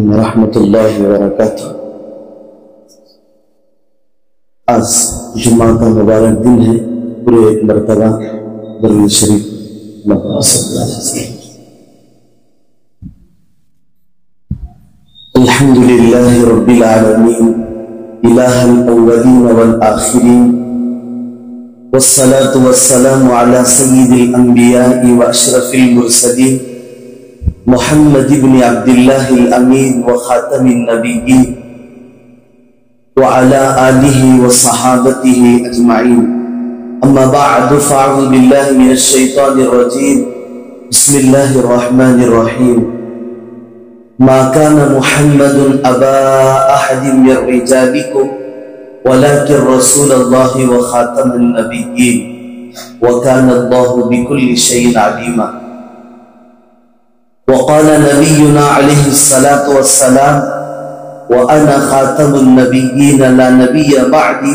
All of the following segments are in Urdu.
علیکم ورحمۃ اللہ وبرکاتہ۔ آج جمعہ کا مبارک دن ہے، پورے ایک مرتبہ درود شریف اللہم صلی اللہ علیہ وسلم۔ الحمد للہ رب العالمین الہ الاولین والآخرین، والصلاة والسلام علی سید الانبیاء واشرف المرسلین، محمد بن عبد اللہ الامین وخاتم النبیین، وعلى آلہ وصحابتہ اجمعین۔ اما بعد فاعوذ باللہ من الشیطان الرجیم، بسم اللہ الرحمن الرحیم۔ ما كان محمد ابا احد من رجالکم ولكن رسول الله وخاتم النبیین وكان الله بكل شيء عليما۔ وقال نبينا عليه الصلاة والسلام وأنا خاتم النبيين لا نبي بعدي،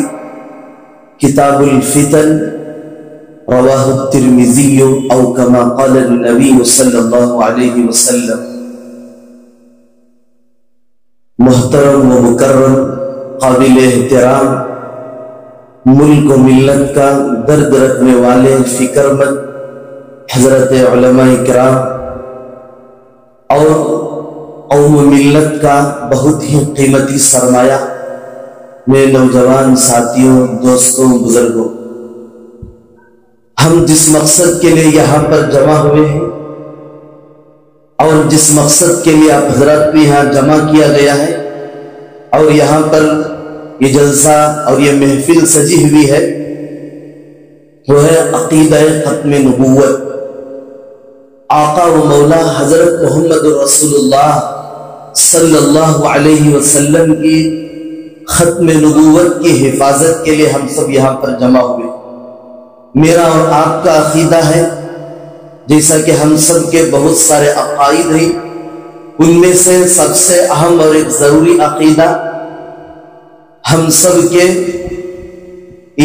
كتاب الفتن، رواه الترمذي أو كما قال النبي صلى الله عليه وسلم۔ محترم و مکرم، قابل احترام، ملک و ملت کا درد رکھنے والے فکر مند حضرت علماء کرام اور قوم ملت کا بہت ہی قیمتی سرمایہ، میرے نوجوان ساتھیوں، دوستوں، بزرگوں، ہم جس مقصد کے لیے یہاں پر جمع ہوئے ہیں اور جس مقصد کے لیے آپ حضرات کو یہاں جمع کیا گیا ہے اور یہاں پر یہ جلسہ اور یہ محفل سجی ہوئی ہے، وہ ہے عقیدہ ختم نبوت۔ آقا و مولا حضرت محمد رسول اللہ صلی اللہ علیہ وسلم کی ختم نبوت کی حفاظت کے لیے ہم سب یہاں پر جمع ہوئے۔ میرا اور آپ کا عقیدہ ہے، جیسا کہ ہم سب کے بہت سارے عقائد ہیں، ان میں سے سب سے اہم اور ایک ضروری عقیدہ ہم سب کے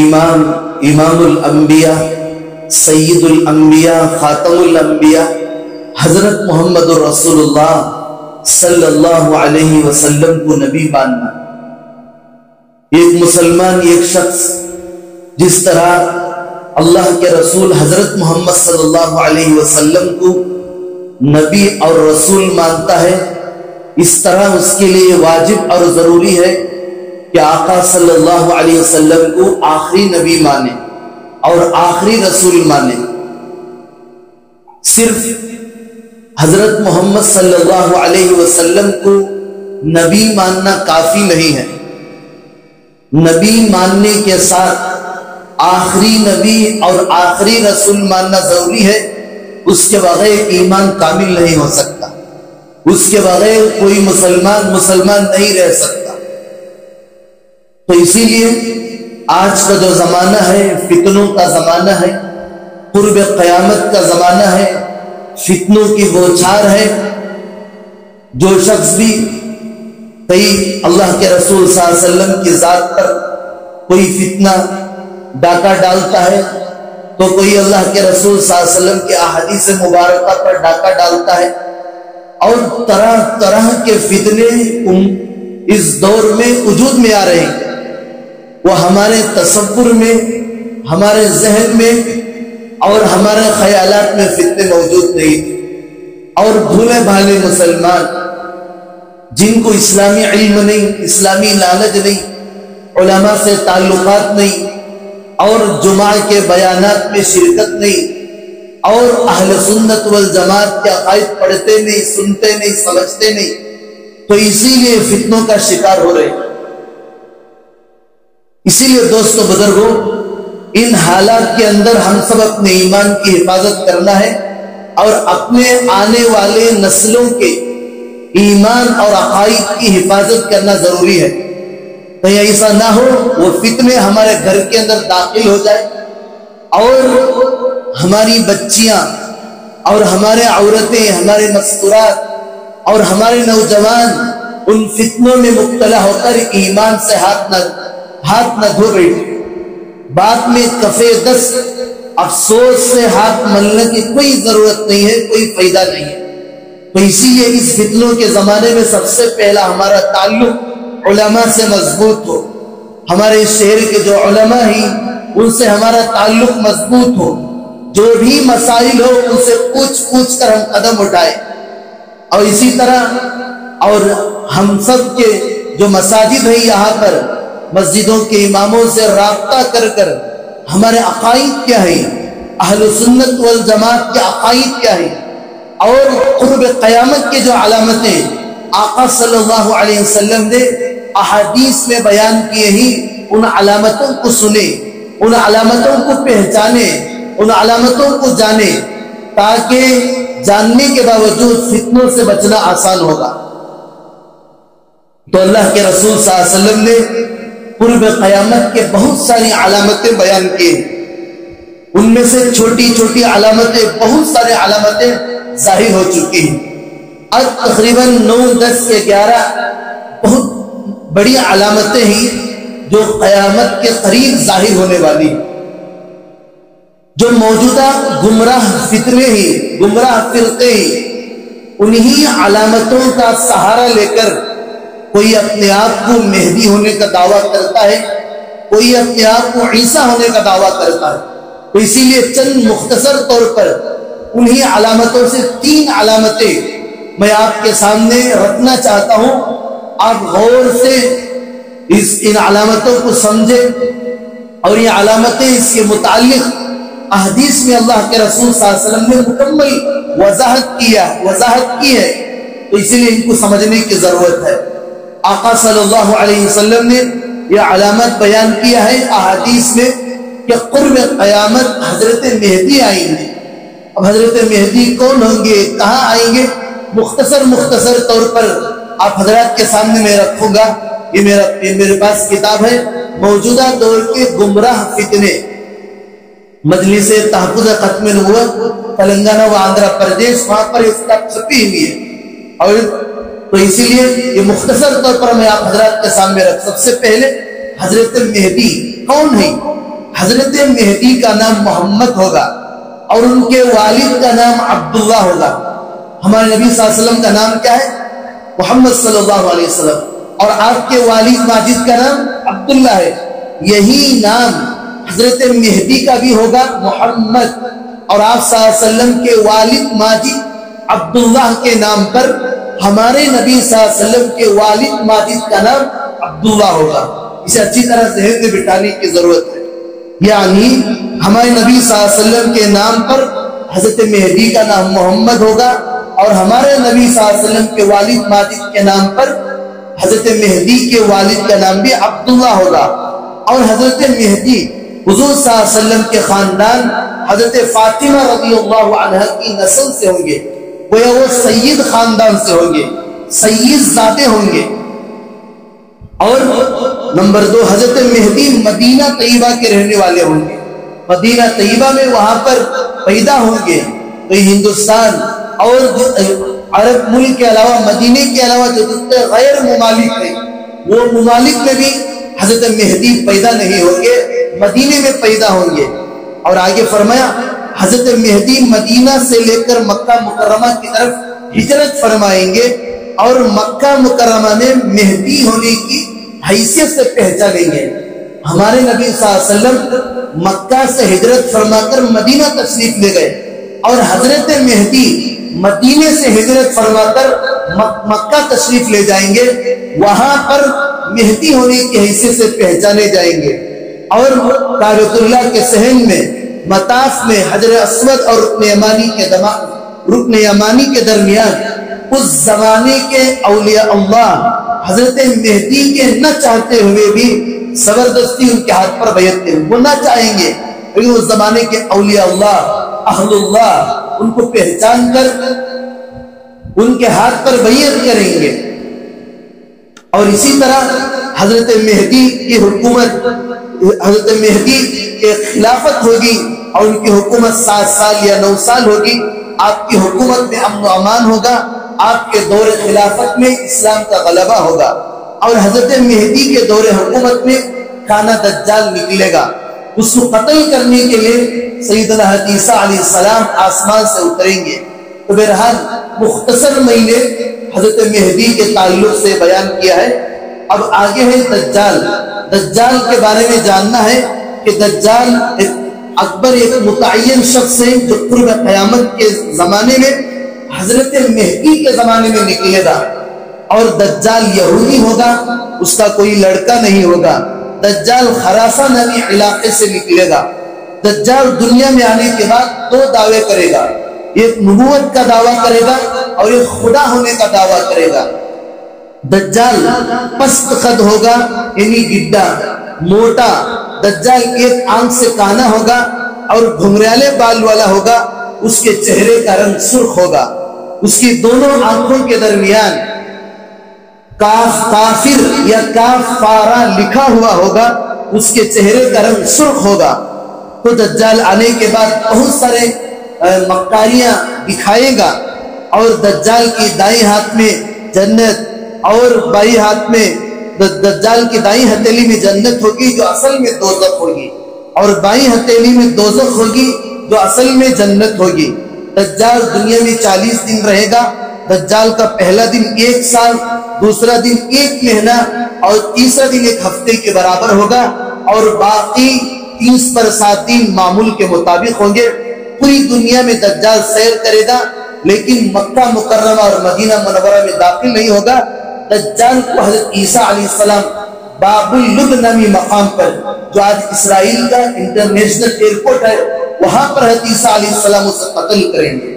امام الانبیاء، سید الانبیاء، خاتم الانبیاء حضرت محمد رسول اللہ صلی اللہ علیہ وسلم کو نبی ماننا۔ ایک مسلمان، ایک شخص جس طرح اللہ کے رسول حضرت محمد صلی اللہ علیہ وسلم کو نبی اور رسول مانتا ہے، اس طرح اس کے لیے واجب اور ضروری ہے کہ آقا صلی اللہ علیہ وسلم کو آخری نبی مانے اور آخری رسول مانے۔ صرف حضرت محمد صلی اللہ علیہ وسلم کو نبی ماننا کافی نہیں ہے، نبی ماننے کے ساتھ آخری نبی اور آخری رسول ماننا ضروری ہے۔ اس کے بغیر ایمان کامل نہیں ہو سکتا، اس کے بغیر کوئی مسلمان نہیں رہ سکتا۔ تو اسی لیے آج کا جو زمانہ ہے فتنوں کا زمانہ ہے، قرب قیامت کا زمانہ ہے، فتنوں کی بوچھار ہے۔ جو شخص بھی کئی اللہ کے رسول صلی اللہ علیہ وسلم کی ذات پر کوئی فتنہ ڈاکہ ڈالتا ہے، تو کوئی اللہ کے رسول صلی اللہ علیہ وسلم کے احادیث مبارکہ پر ڈاکہ ڈالتا ہے، اور طرح طرح کے فتنے اس دور میں وجود میں آ رہے ہیں۔ وہ ہمارے تصور میں، ہمارے ذہن میں اور ہمارے خیالات میں فتنے موجود نہیں تھے، اور بھولے بھالے مسلمان جن کو اسلامی علم نہیں، اسلامی نالج نہیں، علماء سے تعلقات نہیں، اور جمعہ کے بیانات میں شرکت نہیں، اور اہل سنت والجماعت کے عقائد پڑھتے نہیں، سنتے نہیں، سمجھتے نہیں، تو اسی لیے فتنوں کا شکار ہو رہے ہیں۔ اسی لیے دوستو، بزرگوں، ان حالات کے اندر ہم سب اپنے ایمان کی حفاظت کرنا ہے اور اپنے آنے والے نسلوں کے ایمان اور عقائد کی حفاظت کرنا ضروری ہے۔ کہیں ایسا نہ ہو وہ فتنے ہمارے گھر کے اندر داخل ہو جائے اور ہماری بچیاں اور ہمارے عورتیں، ہمارے مستورات اور ہمارے نوجوان ان فتنوں میں مبتلا ہو کر ایمان سے ہاتھ نہ دھو بیٹھے۔ بعد میں کفے دست افسوس سے ہاتھ ملنے کی کوئی ضرورت نہیں ہے، کوئی فائدہ نہیں ہے۔ تو اسی لیے اس فتنوں کے زمانے میں سب سے پہلا ہمارا تعلق علماء سے مضبوط ہو، ہمارے شہر کے جو علماء ہیں ان سے ہمارا تعلق مضبوط ہو، جو بھی مسائل ہو ان سے پوچھ کر ہم قدم اٹھائیں۔ اور اسی طرح اور ہم سب کے جو مساجد ہیں یہاں پر مسجدوں کے اماموں سے رابطہ کر ہمارے عقائد کیا ہیں، اہل سنت والجماعت کے عقائد کیا ہیں، اور قرب قیامت کے جو علامتیں آقا صلی اللہ علیہ وسلم نے احادیث میں بیان کیے ہیں، ان علامتوں کو سنیں، ان علامتوں کو پہچانے، ان علامتوں کو جانے، تاکہ جاننے کے باوجود فتنوں سے بچنا آسان ہوگا۔ تو اللہ کے رسول صلی اللہ علیہ وسلم نے قرب قیامت کے بہت ساری علامتیں بیان کی، ان میں سے چھوٹی چھوٹی علامتیں، بہت سارے علامتیں ظاہر ہو چکی ہیں۔ اب تقریباً 9، 10 یا 11 بہت بڑی علامتیں ہیں جو قیامت کے قریب ظاہر ہونے والی ہیں۔ جو موجودہ گمراہ فتنے ہیں، گمراہ فرقے ہیں، انہی علامتوں کا سہارا لے کر کوئی اپنے آپ کو مہدی ہونے کا دعویٰ کرتا ہے، کوئی اپنے آپ کو عیسیٰ ہونے کا دعویٰ کرتا ہے۔ تو اسی لیے چند مختصر طور پر انہی علامتوں سے 3 علامتیں میں آپ کے سامنے رکھنا چاہتا ہوں، آپ غور سے ان علامتوں کو سمجھیں، اور یہ علامتیں اس کے متعلق احادیث میں اللہ کے رسول صلی اللہ علیہ وسلم نے مکمل وضاحت کی ہے، تو اسی لیے ان کو سمجھنے کی ضرورت ہے۔ آقا صلی اللہ علیہ وسلم نے یہ علامت بیان کیا ہے احادیث میں کہ قرب قیامت حضرت مہدی آئیں گے۔ اب حضرت مہدی کون ہوں گے، کہاں آئیں گے، مختصر طور پر آپ حضرات کے سامنے میں رکھوں گا۔ یہ میرے پاس کتاب ہے، موجودہ دور کے گمراہ فتنے، مجلس تحفظ ختم نبوت تلنگانہ و آندھرا پردیش، وہاں پر اس کتاب چھپی ہوئی ہے۔ اور تو اسی لیے یہ مختصر طور پر میں آپ حضرات کے سامنے رکھ۔ سب سے پہلے حضرت مہدی کون ہے؟ حضرت مہدی کا نام محمد ہوگا، اور ان کے والد کا نام عبداللہ ہوگا۔ ہمارے نبی صلی اللہ علیہ وسلم کا نام کیا ہے؟ محمد صلی اللہ علیہ وسلم، اور آپ کے والد ماجد کا نام عبداللہ ہے۔ یہی نام حضرت مہدی کا بھی ہوگا، محمد، اور آپ صلی اللہ علیہ وسلم کے والد ماجد عبداللہ کے نام پر ہمارے نبی صلی اللہ علیہ وسلم کے والد ماجد کا نام عبداللہ ہوگا۔ اسے اچھی طرح ذہن میں بٹھانے کی ضرورت ہے، یعنی ہمارے نبی صلی اللہ علیہ وسلم کے نام پر حضرت مہدی کا نام محمد ہوگا، اور ہمارے نبی صلی اللہ علیہ وسلم کے والد ماجد کے نام پر حضرت مہدی کے والد کا نام بھی عبداللہ ہوگا۔ اور حضرت مہدی حضور صلی اللہ علیہ وسلم کے خاندان حضرت فاطمہ رضی اللہ عنہ کی نسل سے ہوں گے، گویا وہ سید خاندان سے ہوں گے، سید زادے ہوں گے۔ اور نمبر 2، حضرت مہدی مدینہ طیبہ کے رہنے والے ہوں گے، مدینہ طیبہ میں وہاں پر پیدا ہوں گے۔ تو ہندوستان اور عرب ملک کے علاوہ، مدینے کے علاوہ جو دوسرے غیر ممالک ہیں، وہ ممالک میں بھی حضرت مہدی پیدا نہیں ہوں گے، مدینے میں پیدا ہوں گے۔ اور آگے فرمایا حضرت مہدی مدینہ سے لے کر مکہ مکرمہ کی طرف ہجرت فرمائیں گے، اور مکہ مکرمہ میں مہدی ہونے کی حیثیت سے پہچانیں گے۔ ہمارے نبی صلی اللہ علیہ وسلم مکہ سے ہجرت فرما کر مدینہ تشریف لے گئے، اور حضرت مہدی مدینے سے ہجرت فرما کر مکہ تشریف لے جائیں گے، وہاں پر مہدی ہونے کی حیثیت سے پہچانے جائیں گے۔ اور کعبۃ اللہ کے صحن میں مطاف میں حجر اسود اور رکن یمانی کے درمیان اس زمانے کے اولیاء اللہ حضرت مہدی کے نہ چاہتے ہوئے بھی زبردستی ان کے ہاتھ پر بیعت کریں، وہ نہ چاہیں گے، لیکن اس زمانے کے اولیاء اللہ، اہل اللہ، ان کو پہچان کر ان کے ہاتھ پر بیعت کریں گے۔ اور اسی طرح حضرت مہدی کی حکومت، حضرت مہدی کی خلافت ہوگی، اور ان کی حکومت 7 سال یا 9 سال ہوگی۔ آپ کی حکومت میں امن و امان ہوگا، آپ کے دور خلافت میں اسلام کا غلبہ ہوگا، اور حضرت مہدی کے دور حکومت میں کھانا دجال نکلے گا۔ اس کو قتل کرنے کے لیے سیدنا عیسیٰ علیہ السلام آسمان سے اتریں گے، تو بہرحال مختصر میں نے حضرت مہدی کے تعلق سے بیان کیا ہے. اب آگے ہے دجال. دجال کے بارے میں جاننا ہے کہ دجال ایک اکبر ایک متعین شخص ہے جو قرب قیامت کے زمانے میں حضرت مہدی کے زمانے میں نکلے گا. اور دجال یہودی ہوگا, اس کا کوئی لڑکا نہیں ہوگا. دجال خراسہ نامی علاقے سے نکلے گا. دجال دنیا میں آنے کے بعد دو دعوے کرے گا, ایک نبوت کا دعویٰ کرے گا اور ایک خدا ہونے کا دعویٰ کرے گا. دجال پست قد ہوگا یعنی گڈا موٹا. دجال ایک آنکھ سے کانا ہوگا اور گھنگریالے بال والا ہوگا. اس کے چہرے کا رنگ سرخ ہوگا. اس کی دونوں آنکھوں کے درمیان کاف کافر یا کاف فارا لکھا ہوا ہوگا. اس کے چہرے کا رنگ سرخ ہوگا. تو دجال آنے کے بعد بہت سارے مکاریاں دکھائے گا, اور دجال کی دائیں ہاتھ میں جنت اور بائیں ہاتھ میں دجال کی دائیں ہتھیلی میں جنت ہوگی جو اصل میں دوزخ ہوگی, اور بائیں ہتھیلی میں دوزخ ہوگی جو اصل میں جنت ہوگی. دجال دنیا میں 40 دن رہے گا. دجال کا پہلا دن 1 سال, دوسرا دن 1 مہینہ اور تیسرا دن 1 ہفتے کے برابر ہوگا, اور باقی 30 دن معمول کے مطابق ہوں گے. پوری دنیا میں دجال سیر کرے گا, لیکن مکہ مکرمہ اور مدینہ منورہ میں داخل نہیں ہوگا. دجال کو حضرت عیسیٰ علیہ السلام باب اللب نامی مقام پر, جو آج اسرائیل کا انٹرنیشنل ایئرپورٹ ہے, وہاں پر حضرت عیسیٰ علیہ السلام اسے قتل کریں گے.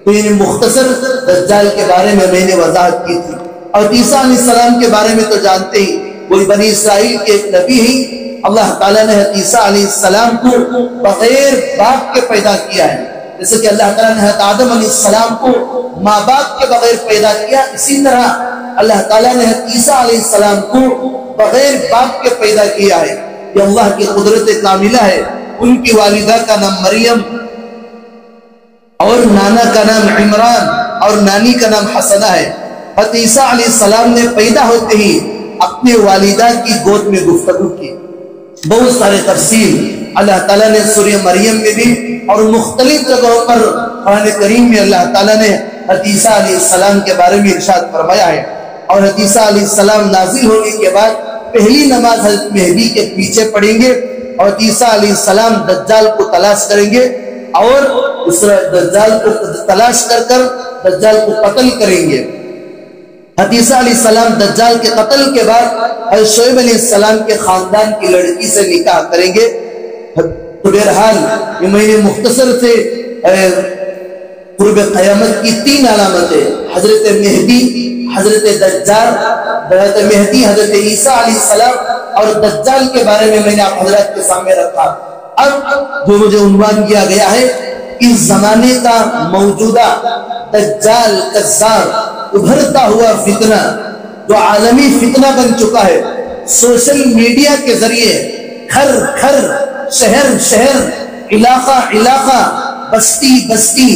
تو یہ مختصر دجال کے بارے میں نے وضاحت کی تھی. اور عیسیٰ علیہ السلام کے بارے میں تو جانتے ہی, وہی بنی اسرائیل کے ایک نبی ہی. اللہ تعالیٰ نے حضرت عیسیٰ علیہ السلام کو بغیر باپ کے پیدا کیا ہے, جیسے کہ اللہ تعالیٰ نے حضرت آدم علیہ السلام کو ماں باپ کے بغیر پیدا کیا. اسی طرح اللہ تعالیٰ نے حضرت عیسیٰ علیہ السلام کو بغیر باپ کے پیدا کیا ہے. یہ اللہ کی قدرت کاملہ ہے. ان کی والدہ کا نام مریم اور نانا کا نام عمران اور نانی کا نام حسنہ ہے. حضرت عیسیٰ علیہ السلام نے پیدا ہوتے ہی اپنے والدہ کی گود میں گفتگو کی. بہت سارے تفصیل اللہ تعالیٰ نے سورہ مریم میں بھی اور مختلف جگہوں پر قرآن کریم میں اللہ تعالیٰ نے حضرت عیسیٰ علیہ السلام کے بارے میں ارشاد فرمایا ہے. اور حضرت عیسیٰ علیہ السلام نازل ہونے کے بعد پہلی نماز حضرت مہدی کے پیچھے پڑھیں گے, اور عیسیٰ علیہ السلام دجال کو تلاش کریں گے, اور اس دجال کو تلاش کر کر دجال کو قتل کریں گے. حضرت عیسیٰ علیہ السلام دجال کے قتل کے بعد حضرت شعیب علیہ السلام کے خاندان کی لڑکی سے نکاح کریں گے. تو بہرحال یہ میں نے مختصر سے قرب قیامت کی 3 علامتیں, حضرت مہدی, حضرت دجال, حضرت مہدی, حضرت عیسیٰ علیہ السلام اور دجال کے بارے میں نے آپ حضرات کے سامنے رکھا. اب جو مجھے عنوان کیا گیا ہے, اس زمانے کا موجودہ دجال کذاب ابھرتا ہوا فتنہ, جو عالمی فتنہ بن چکا ہے. سوشل میڈیا کے ذریعے گھر گھر, شہر شہر, علاقہ علاقہ, بستی بستی,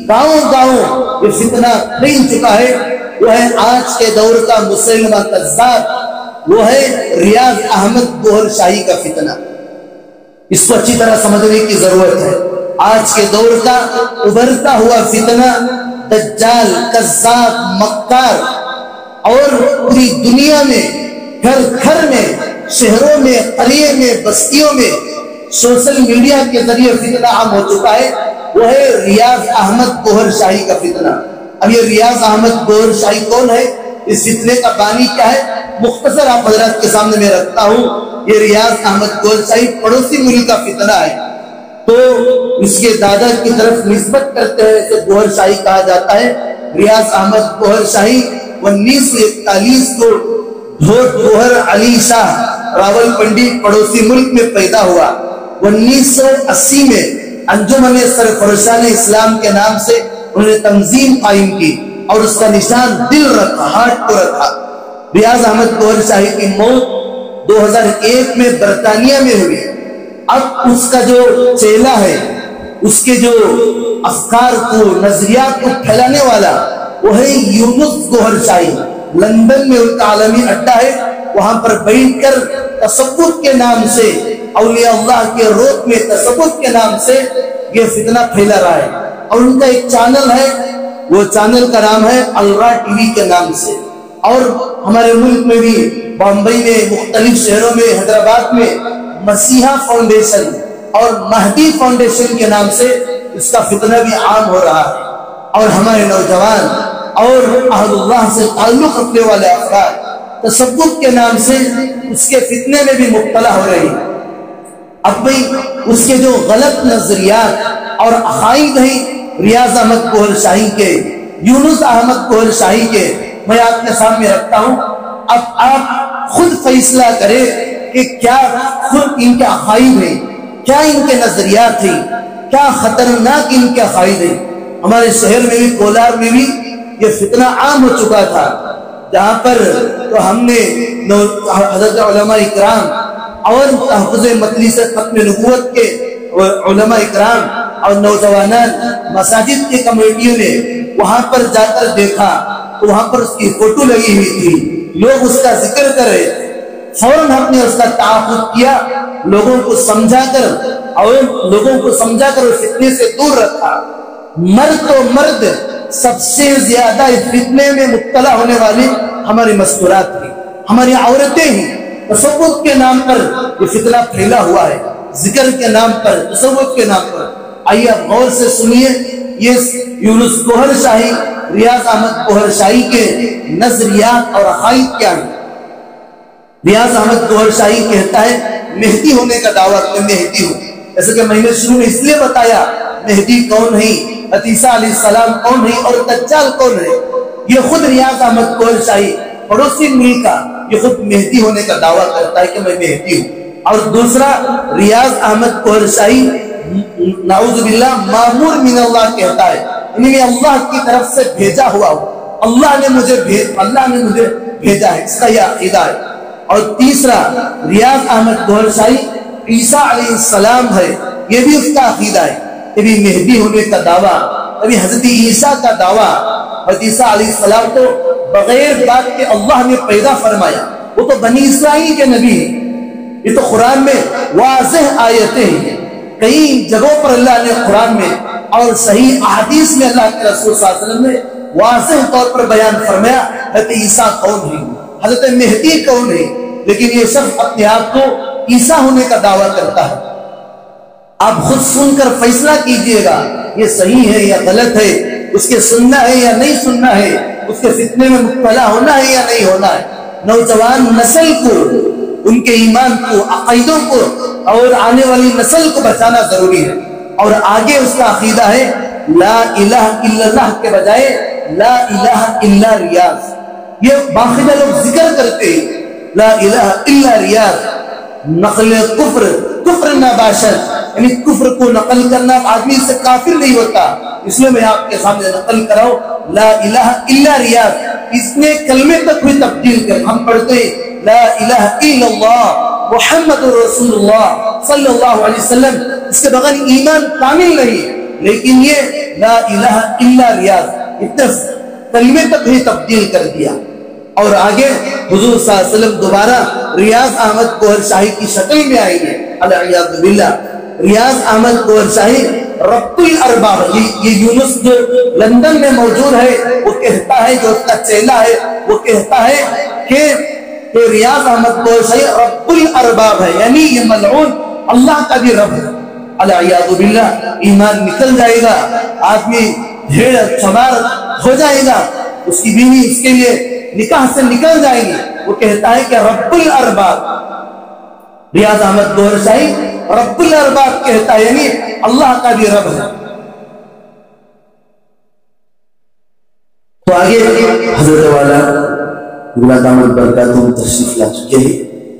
گاؤں گاؤں یہ فتنہ پھیل چکا ہے. وہ ہے آج کے دور کا مسلمہ کذاب, وہ ہے ریاض احمد گوہر شاہی کا فتنہ. اس کو اچھی طرح سمجھنے کی ضرورت ہے. آج کے دور کا ابھرتا ہوا فتنہ دجال, کذاب, مکار, اور پوری دنیا میں گھر گھر میں, شہروں میں, قریے میں, بستیوں میں سوشل میڈیا کے ذریعے فتنہ عام ہو چکا ہے. وہ ہے ریاض احمد گوہر شاہی کا فتنہ. اب یہ ریاض احمد گوہر شاہی کون ہے, اس فتنے کا بانی کیا ہے, مختصر آپ حضرات کے سامنے میں رکھتا ہوں. یہ ریاض احمد گوہر شاہی پڑوسی ملک کا فتنہ ہے. تو اس کے دادا کی طرف نسبت کرتے ہیں, اسے گوہر شاہی کہا جاتا ہے. ریاض احمد گوہر شاہی 1941 کو دھوٹ گوہر علی شاہ راول پنڈی پڑوسی ملک میں پیدا ہوا. 1980 میں انجمن سرفرشان اسلام کے نام سے انہوں نے تنظیم قائم کی, اور اس کا نشان دل رکھا, ہارٹ کو رکھا. ریاض احمد گوہر شاہی کی موت 2001 میں برطانیہ میں ہوئی. اب اس کا جو چیلا ہے, اس کے جو افکار کو, نظریات کو پھیلانے والا, وہ ہے یونس گوہر شاہی. لندن میں ان کا عالمی اڈا ہے. وہاں پر بیٹھ کر تصوف کے نام سے, اولیاء اللہ کے روت میں تصوف کے نام سے یہ فتنہ پھیلا رہا ہے. اور ان کا ایک چینل ہے وہ چینل کا نام ہے الرا ٹی وی کے نام سے، اور ہمارے ملک میں بھی بامبئی میں، مختلف شہروں میں، حیدرآباد میں مسیحا فاؤنڈیشن اور مہدی فاؤنڈیشن کے نام سے اس کا فتنہ بھی عام ہو رہا ہے، اور ہمارے نوجوان اور اہل اللہ سے تعلق رکھنے والے افراد تصوف کے نام سے اس کے فتنے میں بھی مبتلا ہو رہے ہیں۔ اب بھئی اس کے جو غلط نظریات اور عقائد ہیں ریاض احمد گوہر شاہی کے، یونس احمد گوہر شاہی کے، میں آپ کے سامنے رکھتا ہوں۔ اب آپ خود فیصلہ کریں کہ کیا خود ان کے عقائد ہیں، کیا ان کے نظریات ہیں، کیا خطرناک ان کے عقائد ہیں۔ ہمارے شہر میں بھی، کولار میں بھی یہ فتنہ عام ہو چکا تھا، جہاں پر تو ہم نے حضرت علماء اکرام اور تحفظ مجلس ختم نبوت کے علماء اکرام اور نوجوانان مساجد کی کمیٹیوں نے وہاں پر جا کر دیکھا تو وہاں پر اس کی فوٹو لگی ہوئی تھی، لوگ اس کا ذکر کر رہے تھے۔ فوراً ہم نے اس کا تعاقب کیا، لوگوں کو سمجھا کر اس فتنے سے دور رکھا۔ مرد تو مرد سب سے زیادہ اس فتنے میں مبتلا ہونے والی ہماری مستورات ہیں، ہماری عورتیں ہیں۔ تصوف کے نام پر یہ فتنہ پھیلا ہوا ہے، ذکر کے نام پر، تصوف کے نام پر۔ آئیے آپ غور سے سنیے یہ یونس گوہر شاہی، ریاض احمد گوہر شاہی کے نظریات اور عقائد کیا ہیں۔ ریاض احمد گوہر شاہی کہتا ہے مہدی ہونے کا دعویٰ کہ مہدی ہوں، جیسے کہ میں نے شروع میں اس لیے بتایا مہدی کون ہے، عیسیٰ علیہ السلام کون ہے اور دجال کون ہے۔ یہ خود ریاض احمد گوہر شاہی پڑوسی ملک کا یہ خود مہدی ہونے کا دعویٰ کرتا ہے کہ میں مہدی ہوں۔ اور دوسرا ریاض احمد گوہر شاہی نعوذ باللہ مامور من اللہ کہتا ہے، یعنی میں اللہ کی طرف سے بھیجا ہوا ہوں، اللہ نے مجھے بھیجا ہے، اس کا یہ عقیدہ ہے۔ اور تیسرا ریاض احمد گوہر شاہی عیسیٰ علیہ السلام ہے، یہ بھی اس کا عقیدہ ہے، کبھی مہدی ہونے کا دعویٰ، کبھی حضرت عیسیٰ کا دعویٰ۔ حضرت عیسیٰ علیہ السلام تو بغیر بات کے اللہ نے پیدا فرمایا، وہ تو بنی اسرائیل کے نبی ہیں۔ یہ تو قرآن میں واضح آیتیں ہیں، کئی جگہوں پر اللہ نے قرآن میں اور صحیح احادیث میں اللہ کے رسول صلی اللہ علیہ وسلم نے واضح طور پر بیان فرمایا حضرت عیسیٰ کون ہے، حضرت مہدی کون ہے، لیکن یہ شخص اپنے آپ کو عیسیٰ ہونے کا دعویٰ کرتا ہے۔ آپ خود سن کر فیصلہ کیجئے گا یہ صحیح ہے یا غلط ہے، اس کے سننا ہے یا نہیں سننا ہے، اس کے فتنے میں مبتلا ہونا ہے یا نہیں ہونا ہے۔ نوجوان نسل کو، ان کے ایمان کو، عقیدوں کو اور آنے والی نسل کو بچانا ضروری ہے۔ اور آگے اس کا عقیدہ ہے لا الہ الا اللہ کے بجائے لا الہ الا ریاض۔ یہ باقاعدہ لوگ ذکر کرتے ہیں لا الہ الا ریاض، نقل کفر نباشد، یعنی کفر کو نقل کرنا آدمی سے کافر نہیں ہوتا، اس لیے میں آپ کے سامنے نقل کراؤں لا الہ الا ریاض۔ اس نے کلمے تک بھی تبدیل کر، ہم پڑھتے لا الہ الا اللہ محمد رسول اللہ صلی اللہ علیہ وسلم، اس کے بغیر ایمان کامل نہیں، لیکن یہ لا الہ الا ریاض اتنے کلمے تک بھی تبدیل کر دیا۔ اور آگے حضور صلی اللہ علیہ وسلم دوبارہ ریاض احمد گوہر شاہی کی شکل میں آئیں گے، العیاذ باللہ۔ ریاض احمد گوہر شاہی رب الارباب، یہ یونس جو لندن میں موجود ہے وہ کہتا ہے، جو اس کا چیلا ہے وہ کہتا ہے کہ ریاض احمد گوہر شاہی رب الارباب ہے، یعنی یہ ملعون اللہ کا بھی رب ہے، العیاذ باللہ۔ ایمان نکل جائے گا، آدمی بھیڑ سوار ہو جائے گا، اس کی بیوی اس کے لیے نکاح سے نکل جائے گی۔ وہ کہتا ہے کہ رب الارباب، ریاض احمد گوہر شاہی رب الارباب کہتا ہے، یعنی اللہ کا بھی رب ہے۔ تو آگے حضرت والا گلاد احمد برکاتہ تشریف لا چکے ہیں،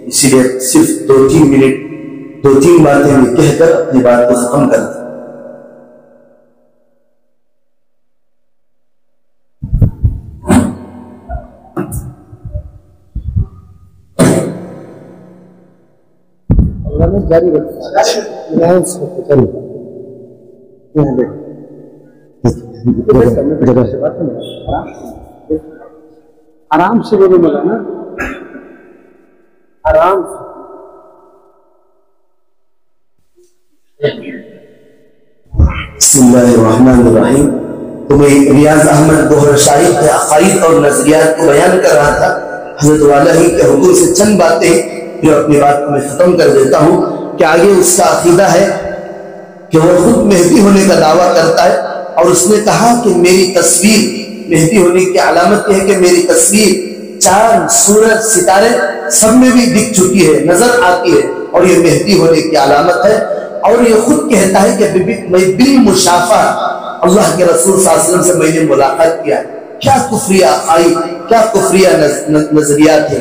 اسی لیے صرف 2-3 منٹ 2-3 باتیں میں کہہ کر اپنی بات کو ختم کرتا ہوں۔ جاری رکھیں آرام سے بولے مولانا، آرام سے۔ بسم اللہ الرحمن الرحیم، تو میں ریاض احمد گوہر شاہی کے عقائد اور نظریات کو بیان کر رہا تھا. حضرت والا ہی کے حکم سے چند باتیں جو اپنی بات کو میں ختم کر دیتا ہوں کہ آگے اس کا عقیدہ ہے کہ وہ خود مہدی ہونے کا دعویٰ کرتا ہے، اور اس نے کہا کہ میری تصویر، مہدی ہونے کی علامت یہ ہے کہ میری تصویر چاند، سورج، ستارے سب میں بھی دکھ چکی ہے، نظر آتی ہے، اور یہ مہدی ہونے کی علامت ہے. اور یہ خود کہتا ہے کہ میں بالمشافہ اللہ کے رسول صلی اللہ علیہ وسلم سے میں نے ملاقات کیا. کیا کفریہ عقائد، کیا کفریہ نظریات ہے.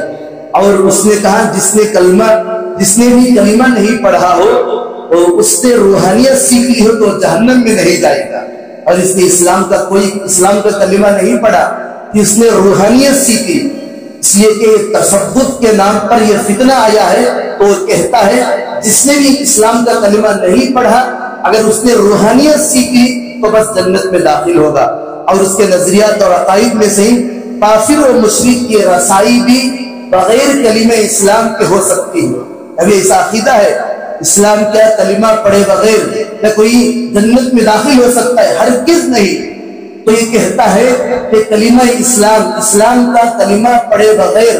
اور اس نے کہا جس نے بھی کلمہ نہیں پڑھا ہو اس نے روحانیت سیکھی ہو تو جہنم میں نہیں جائے گا، اور اس نے اسلام کا کلمہ نہیں پڑھا کہ اس نے روحانیت سیکھی. اس لیے کہ تثبت کے نام پر یہ فتنہ آیا ہے، تو وہ کہتا ہے جس نے بھی اسلام کا کلمہ نہیں پڑھا اگر اس نے روحانیت سیکھی تو بس جنت میں داخل ہوگا. اور اس کے نظریات اور عقائد میں سے کافر و مشرک کی رسائی بھی بغیر کلمہ اسلام کے ہو سکتی ہے. ابھی ایسا عقیدہ ہے اسلام کا کلمہ پڑھے بغیر کیا کوئی جنت میں داخل ہو سکتا ہے؟ ہرگز نہیں. تو یہ کہتا ہے کہ کلمہ اسلام کا کلمہ پڑھے بغیر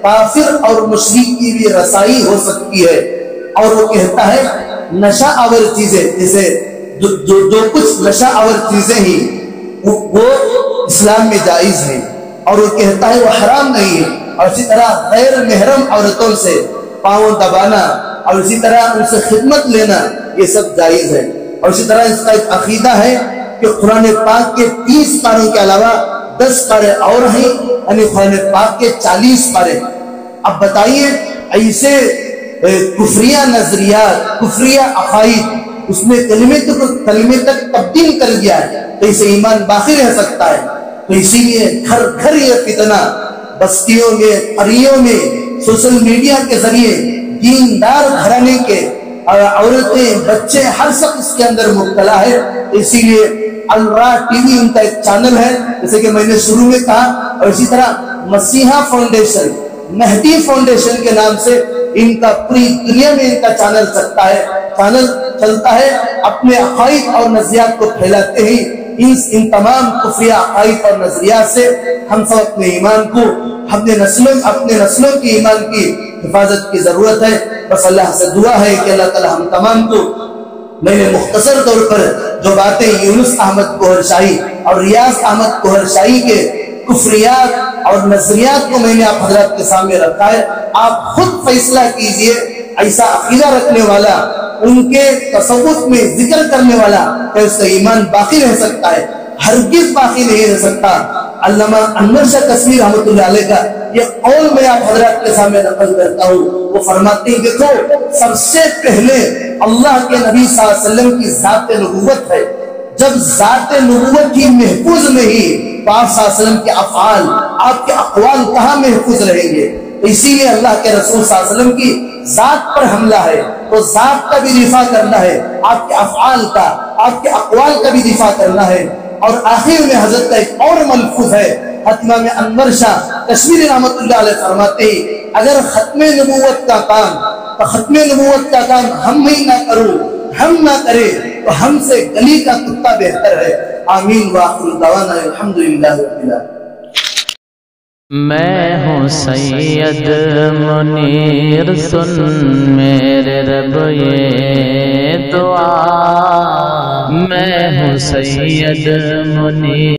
کافر اور مشرک کی بھی رسائی ہو سکتی ہے. اور وہ کہتا ہے نشہ آور چیزیں، جیسے جو کچھ نشہ آور چیزیں ہی وہ اسلام میں جائز ہیں، اور وہ کہتا ہے وہ حرام نہیں ہے. اور اسی طرح غیر محرم عورتوں سے پاؤں دبانا اور اسی طرح ان سے خدمت لینا یہ سب جائز ہے. اور اسی طرح اس کا ایک عقیدہ ہے کہ قرآن پاک کے 30 پاروں کے علاوہ 10 پارے اور ہیں، یعنی قرآن پاک کے 40 پارے. اب بتائیے ایسے کفریہ نظریات، کفریہ عقائد اس نے کلمے تک تبدیل کر دیا ہے، تو اسے ایمان باقی رہ سکتا ہے؟ تو اسی لیے گھر گھر یہ فتنہ بستیوں میں، قریوں میں، سوشل میڈیا کے ذریعے دیندار گھرانے کے عورتیں، بچے، ہر شخص اس کے اندر مبتلا ہے. اسی لیے الرا ٹی وی ان کا ایک چینل ہے، جیسے کہ میں نے شروع میں کہا. اور اسی طرح مسیحا فاؤنڈیشن، مہدی فاؤنڈیشن کے نام سے ان کا پوری دنیا میں ان کا چینل چلتا ہے. اپنے عقائد اور نظریات کو پھیلاتے ہی ان تمام کفریہ عقائد اور نظریات سے ہم سب اپنے ایمان کو، اپنے نسلوں کی ایمان کی حفاظت کی ضرورت ہے. بس اللہ سے دعا ہے کہ اللہ تعالی ہم تمام کو، میں نے مختصر طور پر جو باتیں یونس احمد گوہر شاہی اور ریاض احمد گوہر شاہی کے کفریات اور نظریات کو میں نے آپ حضرات کے سامنے رکھا ہے. آپ خود فیصلہ کیجئے ایسا عقیدہ رکھنے والا، ان کے تصوف میں ذکر کرنے والا، کہ اس کا ایمان باقی رہ سکتا ہے؟ ہرگز باقی نہیں رہ سکتا. علامہ انور شاہ کشمیری رحمۃ اللہ علیہ کا یہ قول میں آپ حضرات کے سامنے نقل کرتا ہوں. وہ فرماتے ہیں دیکھو سب سے پہلے اللہ کے نبی صلی اللہ علیہ وسلم کی ذات نبوت ہے. جب ذات نبوت ہی محفوظ نہیں تو آپ صلی اللہ علیہ وسلم کے افعال، آپ کے اقوال کہاں محفوظ رہیں گے؟ اسی لیے اللہ کے رسول صلی اللہ علیہ وسلم کی ذات پر حملہ ہے تو ذات کا بھی دفاع کرنا ہے، آپ کے افعال کا، آپ کے اقوال کا بھی دفاع کرنا ہے. اور آخر میں حضرت کا ایک اور ملفوظ ہے، امام انور شاہ کشمیری رحمۃ اللہ علیہ فرماتے ہیں اگر ختم نبوت کا کام ہم ہی نہ کریں تو ہم سے گلی کا کتا بہتر ہے. آمین وآخر دعوانا الحمدللہ رب العالمین. میں ہوں سید منیر، سن میرے رب یہ دعا. میں ہوں سید منیر.